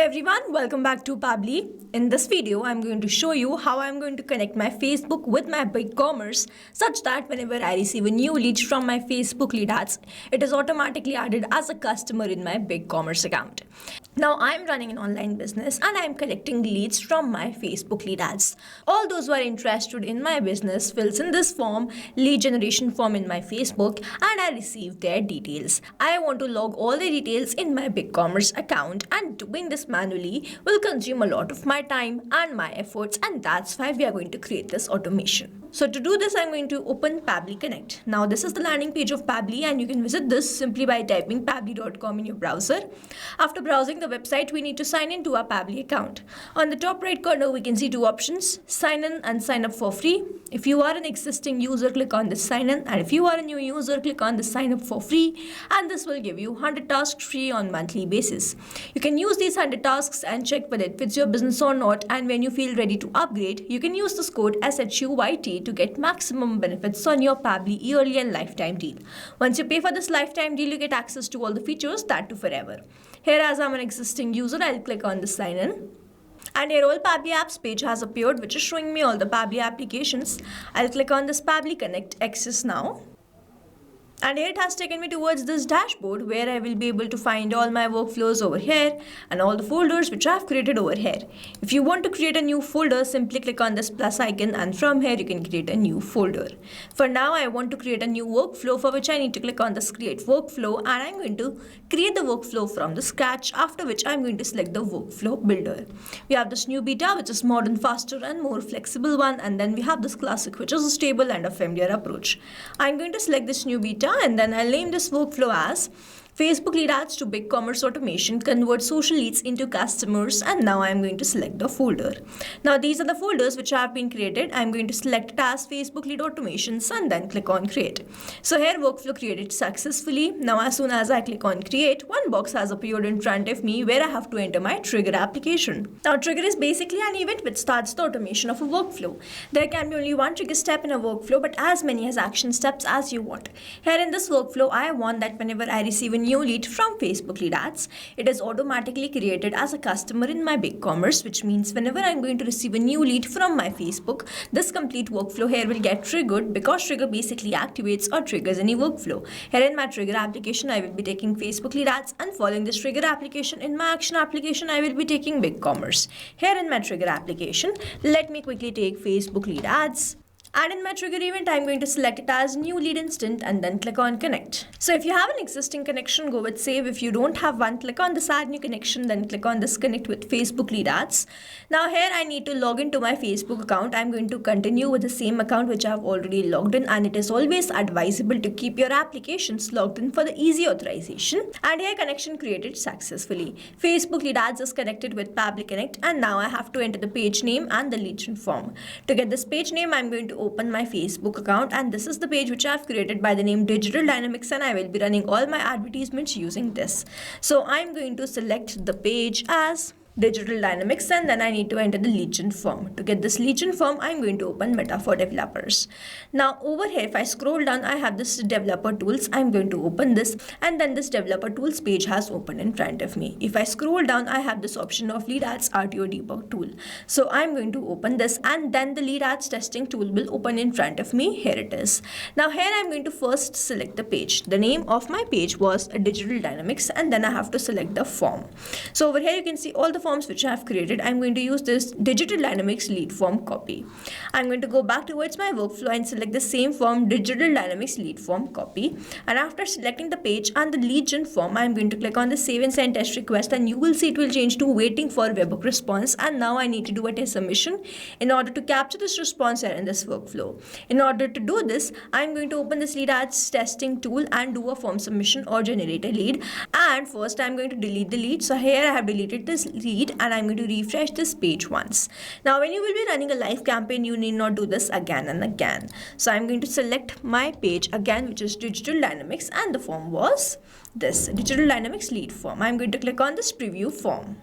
everyone, welcome back to Pabbly. In this video, I'm going to show you how I'm going to connect my Facebook with my BigCommerce such that whenever I receive a new lead from my Facebook lead ads, it is automatically added as a customer in my BigCommerce account. Now I'm running an online business and I'm collecting leads from my Facebook lead ads. All those who are interested in my business fills in this form, lead generation form in my Facebook, and I receive their details. I want to log all the details in my BigCommerce account, and doing this manually will consume a lot of my time and my efforts, and that's why we are going to create this automation. So to do this, I'm going to open Pabbly Connect. Now this is the landing page of Pabbly, and you can visit this simply by typing pabbly.com in your browser. After browsing the website, we need to sign in to our Pabbly account. On the top right corner, we can see two options: sign in and sign up for free. If you are an existing user, click on this sign in, and if you are a new user, click on the sign up for free, and this will give you 100 tasks free on monthly basis. You can use these 100 tasks and check whether it fits your business or not, and when you feel ready to upgrade, you can use this code SHUYT to get maximum benefits on your Pabbly yearly and lifetime deal. Once you pay for this lifetime deal, you get access to all the features, that too forever. Here, as I'm an existing user, I'll click on the sign in. And here all Pabbly apps page has appeared, which is showing me all the Pabbly applications. I'll click on this Pabbly Connect Access now. And here it has taken me towards this dashboard where I will be able to find all my workflows over here and all the folders which I have created over here. If you want to create a new folder, simply click on this plus icon, and from here you can create a new folder. For now, I want to create a new workflow, for which I need to click on this create workflow, and I'm going to create the workflow from the scratch, after which I'm going to select the workflow builder. We have this new beta, which is modern, faster and more flexible one, and then we have this classic, which is a stable and a familiar approach. I'm going to select this new beta, and then I'll name this workflow as Facebook lead ads to BigCommerce automation, convert social leads into customers, and now I'm going to select the folder. Now these are the folders which have been created. I'm going to select it as Facebook lead automations and then click on create. So here workflow created successfully. Now as soon as I click on create, one box has appeared in front of me where I have to enter my trigger application. Now trigger is basically an event which starts the automation of a workflow. There can be only one trigger step in a workflow, but as many as action steps as you want. Here in this workflow, I want that whenever I receive a new lead from Facebook lead ads, it is automatically created as a customer in my BigCommerce, which means whenever I'm going to receive a new lead from my Facebook, this complete workflow here will get triggered, because trigger basically activates or triggers any workflow. Here in my trigger application, I will be taking Facebook lead ads, and following this trigger application, in my action application, I will be taking BigCommerce. Here in my trigger application, let me quickly take Facebook lead ads. And in my trigger event, I'm going to select it as new lead instant and then click on connect. So if you have an existing connection, go with save. If you don't have one, click on this add new connection, then click on this connect with Facebook lead ads. Now here I need to log into my Facebook account. I'm going to continue with the same account which I've already logged in, and it is always advisable to keep your applications logged in for the easy authorization. And here connection created successfully. Facebook lead ads is connected with Pabbly Connect, and now I have to enter the page name and the lead gen form. To get this page name, I'm going to open my Facebook account, and this is the page which I've created by the name Digital Dynamics, and I will be running all my advertisements using this. So I'm going to select the page as Digital Dynamics, and then I need to enter the lead gen form. To get this lead gen form, I'm going to open Meta for developers. Now over here, if I scroll down, I have this developer tools. I'm going to open this, and then this developer tools page has opened in front of me. If I scroll down, I have this option of lead ads RTO debug tool. So I'm going to open this, and then the lead ads testing tool will open in front of me. Here it is. Now here I'm going to first select the page. The name of my page was Digital Dynamics, and then I have to select the form. So over here you can see all the forms which I have created. I'm going to use this Digital Dynamics lead form copy. I'm going to go back towards my workflow and select the same form, Digital Dynamics lead form copy. And after selecting the page and the lead gen form, I'm going to click on the save and send test request, and you will see it will change to waiting for webhook response. And now I need to do a test submission in order to capture this response here in this workflow. In order to do this, I'm going to open this lead ads testing tool and do a form submission or generate a lead. And first I'm going to delete the lead. So here I have deleted this lead, and I'm going to refresh this page once. Now when you will be running a live campaign, you need not do this again and again. So I'm going to select my page again, which is Digital Dynamics, and the form was this Digital Dynamics lead form. I'm going to click on this preview form.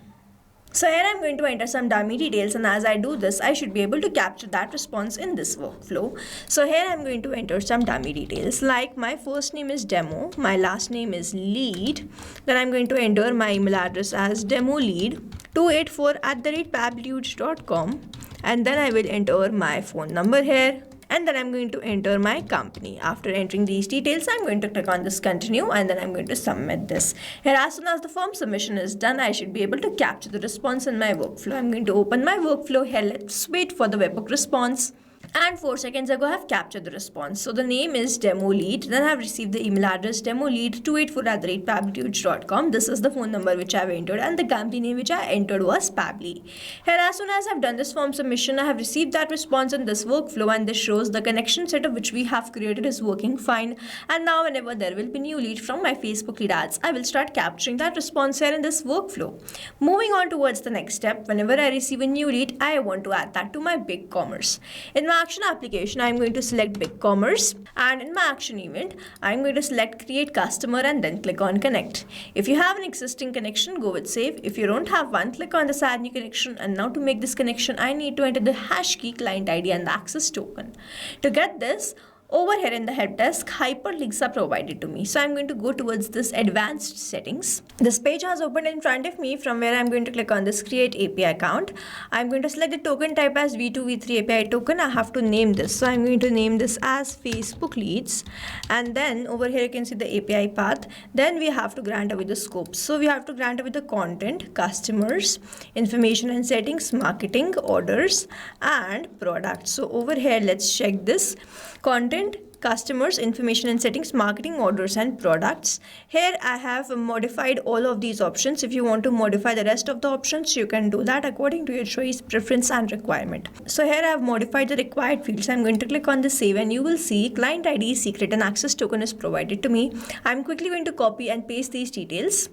So here I'm going to enter some dummy details, and as I do this, I should be able to capture that response in this workflow. So here I'm going to enter some dummy details, like my first name is Demo, my last name is Lead, then I'm going to enter my email address as demolead 284@pabblyconnect.com, and then I will enter my phone number here. And then I'm going to enter my company. After entering these details, I'm going to click on this continue, and then I'm going to submit this. Here, as soon as the form submission is done, I should be able to capture the response in my workflow. I'm going to open my workflow here. Let's wait for the webhook response. And 4 seconds ago, I have captured the response. So the name is demo lead. Then I have received the email address demolead284@pabblyconnect.com. This is the phone number which I have entered, and the company name which I entered was Pabbly. Here, as soon as I've done this form submission, I have received that response in this workflow, and this shows the connection setup which we have created is working fine. And now whenever there will be new lead from my Facebook lead ads, I will start capturing that response here in this workflow. Moving on towards the next step, whenever I receive a new lead, I want to add that to my BigCommerce. In my action application, I'm going to select BigCommerce, and in my action event, I'm going to select create customer and then click on connect. If you have an existing connection, go with save. If you don't have one, click on this add new connection, and now to make this connection, I need to enter the hash key, client ID and the access token. To get this, over here in the help desk, hyperlinks are provided to me. So I'm going to go towards this advanced settings. This page has opened in front of me, from where I'm going to click on this create API account. I'm going to select the token type as V2 V3 API token. I have to name this. So I'm going to name this as Facebook leads. And then over here you can see the API path. Then we have to grant away the scope. So we have to grant away the content, customers, information and settings, marketing, orders, and products. So over here, let's check this. Content, customers, information and settings, marketing, orders and products. Here I have modified all of these options. If you want to modify the rest of the options, you can do that according to your choice, preference and requirement. So here I have modified the required fields. I'm going to click on the save, and you will see client ID, secret and access token is provided to me. I'm quickly going to copy and paste these details.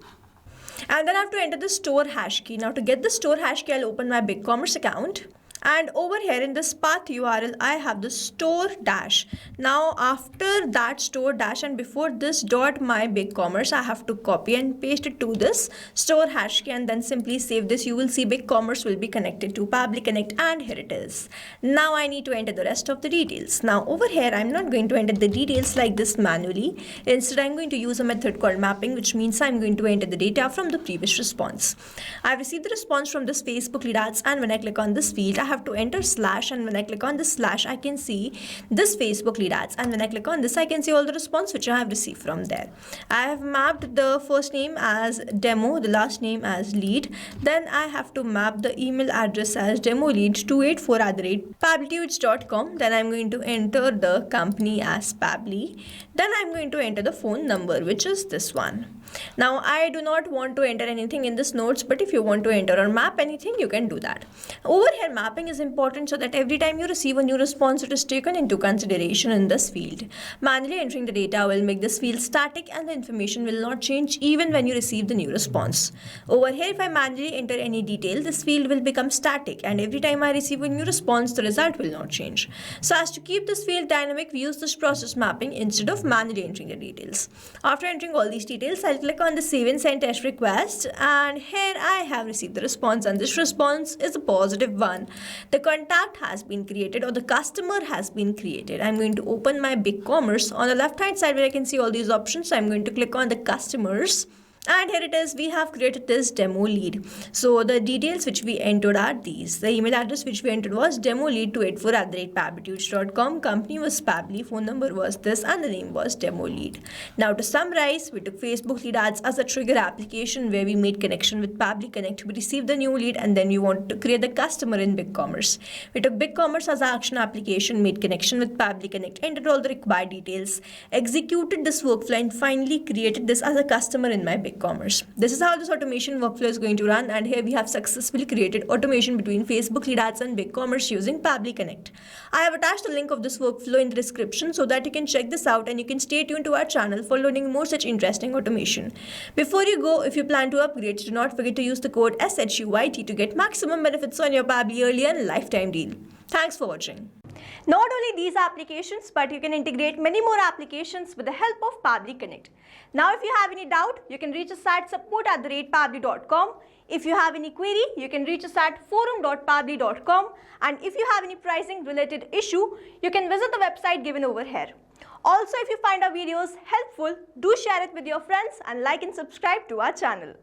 And then I have to enter the store hash key. Now to get the store hash key, I'll open my BigCommerce account. And over here in this path URL, I have the store dash. Now after that store dash and before this dot my BigCommerce, I have to copy and paste it to this store hash key, and then simply save this. You will see BigCommerce will be connected to Pabbly Connect, and here it is. Now I need to enter the rest of the details. Now over here, I'm not going to enter the details like this manually. Instead, I'm going to use a method called mapping, which means I'm going to enter the data from the previous response. I've received the response from this Facebook lead ads, and when I click on this field, I have to enter slash, and when I click on this slash, I can see this Facebook lead ads, and when I click on this, I can see all the response which I have received from there. I have mapped the first name as demo, the last name as lead. Then I have to map the email address as demolead284@pabblyconnect.com. Then I'm going to enter the company as Pabbly. Then I'm going to enter the phone number, which is this one. Now I do not want to enter anything in this notes, but if you want to enter or map anything, you can do that. Over here, mapping is important so that every time you receive a new response, it is taken into consideration in this field. Manually entering the data will make this field static, and the information will not change even when you receive the new response. Over here, if I manually enter any detail, this field will become static, and every time I receive a new response, the result will not change. So as to keep this field dynamic, we use this process mapping instead of manually entering the details. After entering all these details, I'll click on the save and send test request, and here I have received the response, and this response is a positive one. The contact has been created, or the customer has been created. I'm going to open my BigCommerce. On the left hand side where I can see all these options, I'm going to click on the customers. And here it is, we have created this demo lead. So the details which we entered are these. The email address which we entered was demolead284@pabblyconnect.com. Company was Pabbly, phone number was this, and the name was demo lead. Now to summarize, we took Facebook lead ads as a trigger application where we made connection with Pabbly Connect. We received the new lead, and then we wanted to create the customer in BigCommerce. We took BigCommerce as an action application, made connection with Pabbly Connect, entered all the required details, executed this workflow, and finally created this as a customer in my BigCommerce. This is how this automation workflow is going to run, and here we have successfully created automation between Facebook lead ads and BigCommerce using Pabbly Connect. I have attached a link of this workflow in the description so that you can check this out, and you can stay tuned to our channel for learning more such interesting automation. Before you go, if you plan to upgrade, do not forget to use the code SHUYT to get maximum benefits on your Pabbly early and lifetime deal. Thanks for watching. Not only these applications, but you can integrate many more applications with the help of Pabbly Connect. Now, if you have any doubt, you can reach us at support@pabbly.com. If you have any query, you can reach us at forum.pabbly.com. And if you have any pricing related issue, you can visit the website given over here. Also, if you find our videos helpful, do share it with your friends and like and subscribe to our channel.